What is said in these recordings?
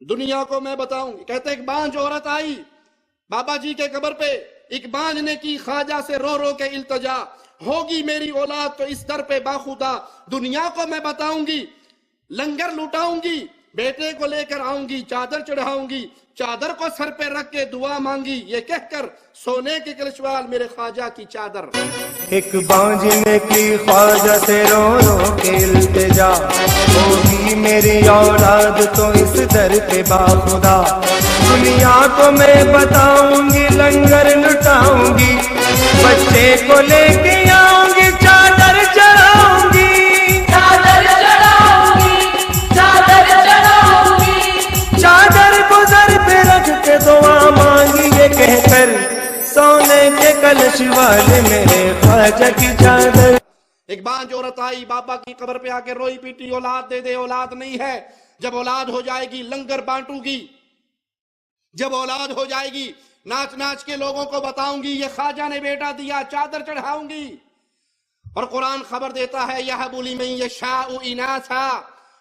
دنیا کو میں بتاؤں. کہتے ایک بانجھ عورت آئی بابا جی کے قبر پہ. ایک بانجھ نے کی خواجہ سے رو رو کے التجا, ہوگی میری اولاد تو اس در پہ باخدا, دنیا کو میں بتاؤں گی, لنگر لٹاؤں گی, بیٹے کو لے کر آؤں گی, چادر چڑھاؤں گی, چادر کو سر پہ رکھ کے دعا مانگی, یہ کہہ کر سونے کے کلشوال میرے خواجہ کی چادر. ایک بانجھ نے کی خواجہ سے رو رو کے التجا, ہوگی میری اولاد تو اس در پہ باخدا, دنیا کو میں بتاؤں گی, لنگر لٹاؤں گی, بچے کو لے کے آؤں گی, چادر چڑھاؤں گی, چادر چڑھاؤں گی, چادر چڑھاؤں گی, چادر کو سر پہ رکھ کے دعا مانگی, یہ کہہ کر سونے کے کلش والے میرے خواجہ کی چادر. ایک بانجھ عورت آئی بابا کی قبر پہ آ کے روئی پیٹی, اولاد دے دے, اولاد نہیں ہے. جب اولاد ہو جائے گی لنگر بانٹوں گی, جب اولاد ہو جائے گی ناچ ناچ کے لوگوں کو بتاؤں گی یہ خواجہ نے بیٹا دیا, چادر چڑھاؤں گی. اور قرآن خبر دیتا ہے یَهَبُ لِمَن يَشَاءُ إِنَاثًا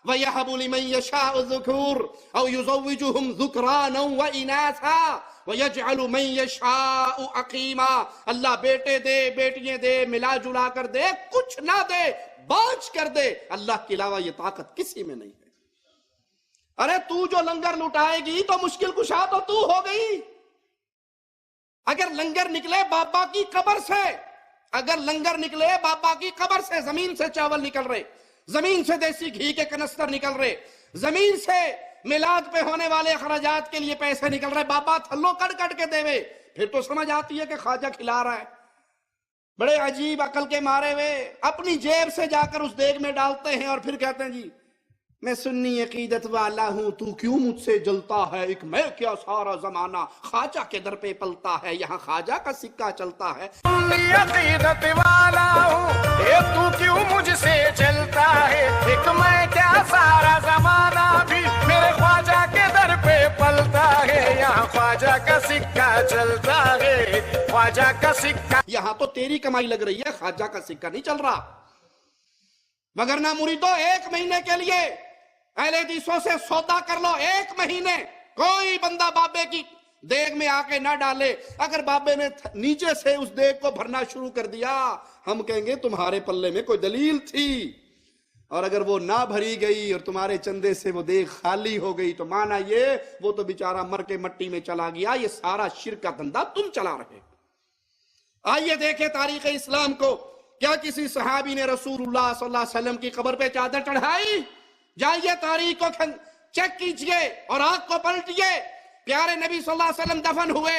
وَيَهَبُ لِمَن يَشَاءُ الذُّكُورَ أَوْ يُزَوِّجُهُمْ ذُكْرَانًا وَإِنَاثًا وَيَجْعَلُ مَن يَشَاءُ عَقِيمًا. اللہ بیٹے دے, بیٹیاں دے, ملا جلا کر دے, کچھ نہ دے, بانچ کر دے. اللہ کے علاوہ یہ طاقت کسی میں نہیں ہے. ارے تو جو لنگر لٹائے گی تو مشکل کشا تو ہو گئی. اگر لنگر نکلے بابا کی قبر سے, اگر لنگر نکلے بابا کی قبر سے, زمین سے چاول نکل رہے, زمین سے دیسی گھی کے کنستر نکل رہے, زمین سے میلاد پہ ہونے والے اخراجات کے لیے پیسے نکل رہے, بابا تھلو کٹ کٹ کے دے وے, پھر تو سمجھ آتی ہے کہ خواجہ کھلا رہا ہے. بڑے عجیب عقل کے مارے ہوئے اپنی جیب سے جا کر اس دیگ میں ڈالتے ہیں اور پھر کہتے ہیں جی میں سنی عقیدت والا ہوں, تو کیوں مجھ سے جلتا ہے, ایک میں کیا سارا زمانہ خواجہ کے در پہ پلتا ہے, یہاں خواجہ کا سکہ چلتا ہے. سنی عقیدت والا ہوں, اے تو کیوں مجھ سے جلتا ہے, ایک میں کیا سارا زمانہ بھی میرے خواجہ کے در پہ پلتا ہے, یہاں خواجہ کا سکہ چلتا ہے, خواجہ کا سکہ. یہاں تو تیری کمائی لگ رہی ہے, خواجہ کا سکہ نہیں چل رہا. وگرنہ مریدو ایک مہینے کے لیے اہل حدیثوں سے سودا کر لو, ایک مہینے کوئی بندہ بابے کی دیگ میں آ کے نہ ڈالے. اگر بابے نے نیچے سے اس دیگ کو بھرنا شروع کر دیا, ہم کہیں گے تمہارے پلے میں کوئی دلیل تھی. اور اگر وہ نہ بھری گئی اور تمہارے چندے سے وہ دیگ خالی ہو گئی تو مانا یہ وہ تو بیچارہ مر کے مٹی میں چلا گیا, یہ سارا شرک کا دھندا تم چلا رہے. آئیے دیکھیں تاریخ اسلام کو, کیا کسی صحابی نے رسول اللہ صلی اللہ علیہ وسلم کی قبر پہ چادر چڑھائی؟ جائیے تاریخ کو چیک کیجئے اور آنکھ کو پلٹیے. پیارے نبی صلی اللہ علیہ وسلم دفن ہوئے,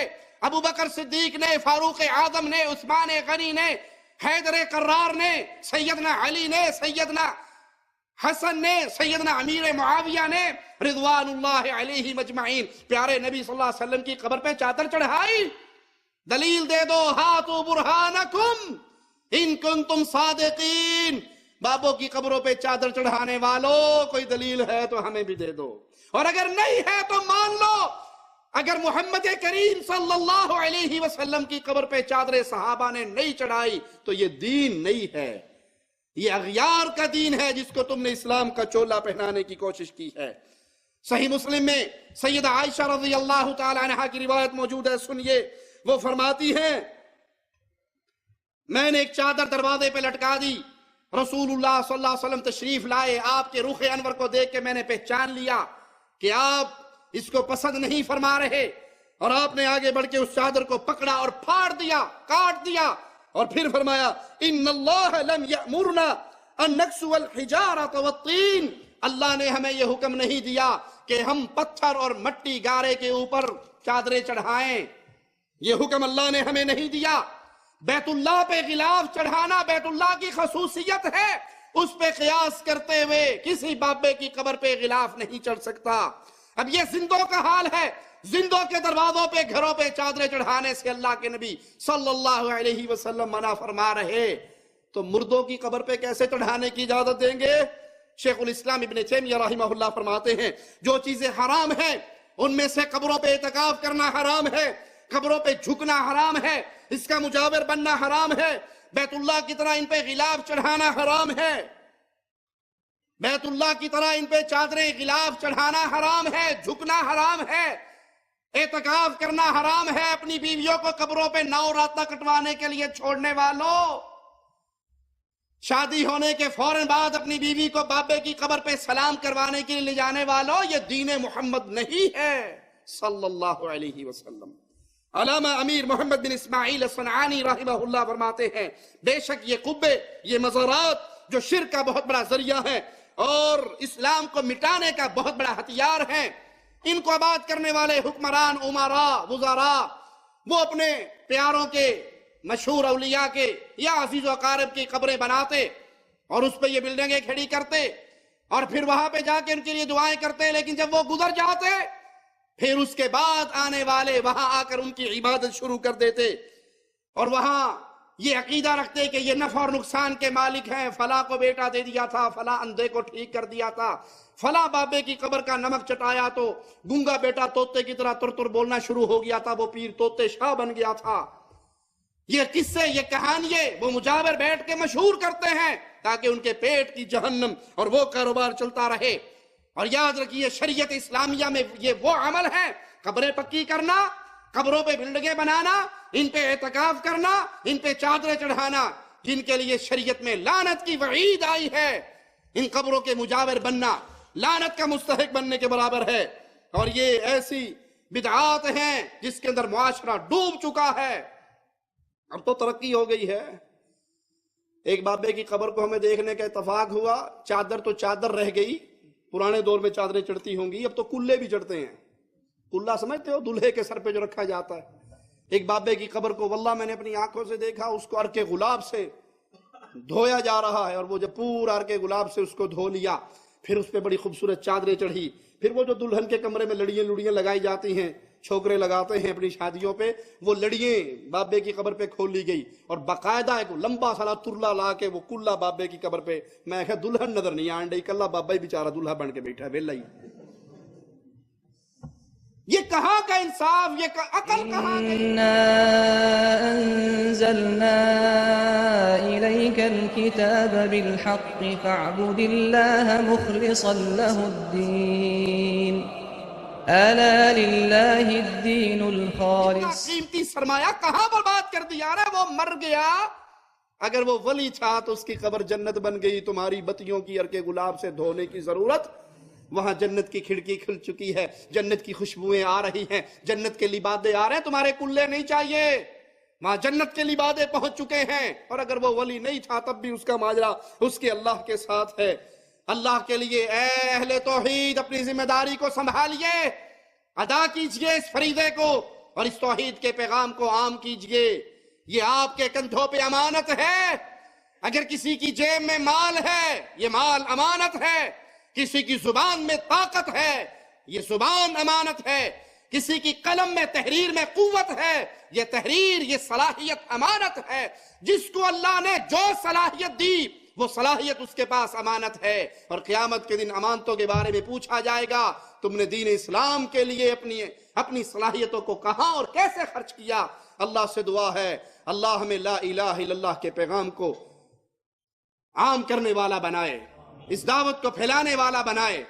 ابو بکر صدیق نے, فاروق اعظم نے, عثمان غنی نے, حیدر قرار نے, سیدنا علی نے, سیدنا حسن نے, سیدنا امیر معاویہ نے, رضوان اللہ علیہ مجمعین, پیارے نبی صلی اللہ علیہ وسلم کی قبر پہ چادر چڑھائی. دلیل دے دو, ہاتو برہانکم ان کنتم صادقین. بابوں کی قبروں پہ چادر چڑھانے والوں کوئی دلیل ہے تو ہمیں بھی دے دو, اور اگر نہیں ہے تو مان لو اگر محمد کریم صلی اللہ علیہ وسلم کی قبر پہ چادر صحابہ نے نہیں چڑھائی تو یہ دین نہیں ہے, یہ اغیار کا دین ہے جس کو تم نے اسلام کا چولا پہنانے کی کوشش کی ہے. صحیح مسلم میں سیدہ عائشہ رضی اللہ تعالی عنہا کی روایت موجود ہے, سنیے. وہ فرماتی ہیں میں نے ایک چادر دروازے پہ لٹکا دی, رسول اللہ صلی اللہ علیہ وسلم تشریف لائے, آپ کے رخ انور کو دیکھ کے میں نے پہچان لیا کہ آپ اس کو پسند نہیں فرما رہے, اور آپ نے آگے بڑھ کے اس چادر کو پکڑا اور پھاڑ دیا, کاٹ دیا, اور پھر فرمایا ان اللہ لم یأمرنا ان نکسو الحجارۃ والطین, اللہ نے ہمیں یہ حکم نہیں دیا کہ ہم پتھر اور مٹی گارے کے اوپر چادریں چڑھائیں, یہ حکم اللہ نے ہمیں نہیں دیا. بیت اللہ پہ غلاف چڑھانا بیت اللہ کی خصوصیت ہے, اس پہ قیاس کرتے ہوئے کسی بابے کی قبر پہ غلاف نہیں چڑھ سکتا. اب یہ زندوں کا حال ہے, زندوں کے دروازوں پہ, گھروں پہ چادریں چڑھانے سے اللہ کے نبی صلی اللہ علیہ وسلم منع فرما رہے, تو مردوں کی قبر پہ کیسے چڑھانے کی اجازت دیں گے؟ شیخ الاسلام ابن تیمیہ رحمہ اللہ فرماتے ہیں جو چیزیں حرام ہیں ان میں سے قبروں پہ اعتکاف کرنا حرام ہے, قبروں پہ جھکنا حرام ہے, اس کا مجاور بننا حرام ہے, بیت اللہ کی طرح ان پہ غلاف چڑھانا حرام ہے. بیت اللہ کی طرح ان پہ چادریں غلاف چڑھانا حرام ہے، جھکنا حرام ہے، اعتکاف کرنا حرام ہے۔ اپنی بیویوں کو قبروں پہ 9 راتیں کٹوانے کے لیے چھوڑنے والوں، شادی ہونے کے فوراً بعد اپنی بیوی کو بابے کی قبر پہ سلام کروانے کے لیے لے جانے والوں، یہ دین محمد نہیں ہے صلی اللہ علیہ وسلم۔ علامہ امیر محمد بن اسماعیل الصنعانی رحمہ اللہ فرماتے ہیں بے شک یہ قبے، یہ مزارات جو شرک کا بہت بڑا ذریعہ ہے اور اسلام کو مٹانے کا بہت بڑا ہتھیار ہے، ان کو آباد کرنے والے حکمران، امراء، وزراء، وہ اپنے پیاروں کے، مشہور اولیاء کے یا عزیز و اقارب کی قبریں بناتے اور اس پہ یہ بلڈنگیں کھڑی کرتے اور پھر وہاں پہ جا کے ان کے لیے دعائیں کرتے، لیکن جب وہ گزر جاتے پھر اس کے بعد آنے والے وہاں آ کر ان کی عبادت شروع کر دیتے اور وہاں یہ عقیدہ رکھتے کہ یہ نفع اور نقصان کے مالک ہیں، فلاں کو بیٹا دے دیا تھا، فلاں اندھے کو ٹھیک کر دیا تھا، فلاں بابے کی قبر کا نمک چٹایا تو گنگا بیٹا طوطے کی طرح تر تر بولنا شروع ہو گیا تھا، وہ پیر طوطے شاہ بن گیا تھا۔ یہ قصے، یہ کہانیے وہ مجاور بیٹھ کے مشہور کرتے ہیں تاکہ ان کے پیٹ کی جہنم اور وہ کاروبار چلتا رہے۔ اور یاد رکھیے شریعت اسلامیہ میں یہ وہ عمل ہے، قبریں پکی کرنا، قبروں پہ بلڈنگیں بنانا، ان پہ اعتکاف کرنا، ان پہ چادریں چڑھانا، جن کے لیے شریعت میں لعنت کی وعید آئی ہے۔ ان قبروں کے مجاور بننا لعنت کا مستحق بننے کے برابر ہے، اور یہ ایسی بدعات ہیں جس کے اندر معاشرہ ڈوب چکا ہے۔ اب تو ترقی ہو گئی ہے، ایک بابے کی قبر کو ہمیں دیکھنے کا اتفاق ہوا، چادر تو چادر رہ گئی، پرانے دور میں چادریں چڑھتی ہوں گی، اب تو کلے بھی چڑھتے ہیں۔ کلہ سمجھتے ہو، دلہے کے سر پہ جو رکھا جاتا ہے۔ ایک بابے کی قبر کو واللہ میں نے اپنی آنکھوں سے دیکھا، اس کو عرق گلاب سے دھویا جا رہا ہے، اور وہ جب پورا عرق گلاب سے اس کو دھو لیا پھر اس پہ بڑی خوبصورت چادریں چڑھی، پھر وہ جو دلہن کے کمرے میں لڑیاں لگائی جاتی ہیں، چھوکرے لگاتے ہیں اپنی شادیوں پہ، وہ لڑییں بابے کی قبر پہ کھول لی گئی اور باقاعدہ ایک لمبا سارا ترلا لا کے وہ کلہ بابے کی قبر پہ، میں کہا دلہن نظر نہیں آن ڈئی، کلہ بابا ہی بیچارہ دلہا بن کے بیٹھا ہے ویلا ہی۔ یہ کہاں کا انصاف، یہ عقل کہاں گئی؟ إِنَّا أَنزَلْنَا إِلَيْكَ الْكِتَابَ بِالْحَقِّ فَاعْبُدِ اللَّهَ مُخْلِصًا لَهُ الدِّينَ أَلَا لِلَّهِ الدِّينُ الْخَالِصُ۔ قیمتی سرمایہ کہاں برباد کر دیا؟ رہا وہ مر گیا، اگر وہ ولی تھا تو اس کی قبر جنت بن گئی، تمہاری بتیوں کی عرق گلاب سے دھونے کی ضرورت، وہاں جنت کی کھڑکی کھل چکی ہے، جنت کی خوشبوئیں آ رہی ہیں، جنت کے لبادے آ رہے ہیں، تمہارے کلے نہیں چاہیے، وہاں جنت کے لبادے پہنچ چکے ہیں۔ اور اگر وہ ولی نہیں تھا تب بھی اس کا ماجرا اس کے اللہ کے ساتھ ہے۔ اللہ کے لیے اے اہل توحید اپنی ذمہ داری کو سنبھالیے، ادا کیجئے اس فریضے کو اور اس توحید کے پیغام کو عام کیجئے۔ یہ آپ کے کندھوں پہ امانت ہے، اگر کسی کی جیب میں مال ہے یہ مال امانت ہے، کسی کی زبان میں طاقت ہے یہ زبان امانت ہے، کسی کی قلم میں تحریر میں قوت ہے یہ تحریر، یہ صلاحیت امانت ہے۔ جس کو اللہ نے جو صلاحیت دی وہ صلاحیت اس کے پاس امانت ہے، اور قیامت کے دن امانتوں کے بارے میں پوچھا جائے گا تم نے دین اسلام کے لیے اپنی صلاحیتوں کو کہاں اور کیسے خرچ کیا۔ اللہ سے دعا ہے اللہ ہمیں لا الہ الا اللہ کے پیغام کو عام کرنے والا بنائے، اس دعوت کو پھیلانے والا بنائے،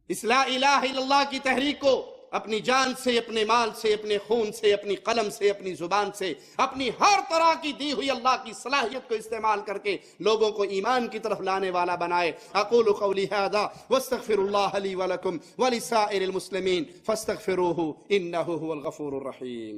اس لا الہ الا اللہ کی تحریک کو اپنی جان سے، اپنے مال سے، اپنے خون سے، اپنی قلم سے، اپنی زبان سے، اپنی ہر طرح کی دی ہوئی اللہ کی صلاحیت کو استعمال کر کے لوگوں کو ایمان کی طرف لانے والا بنائے۔ اقول قولی ھذا واستغفر اللہ لی ولکم ولسائر المسلمین فاستغفروہ انہ هو الغفور الرحیم۔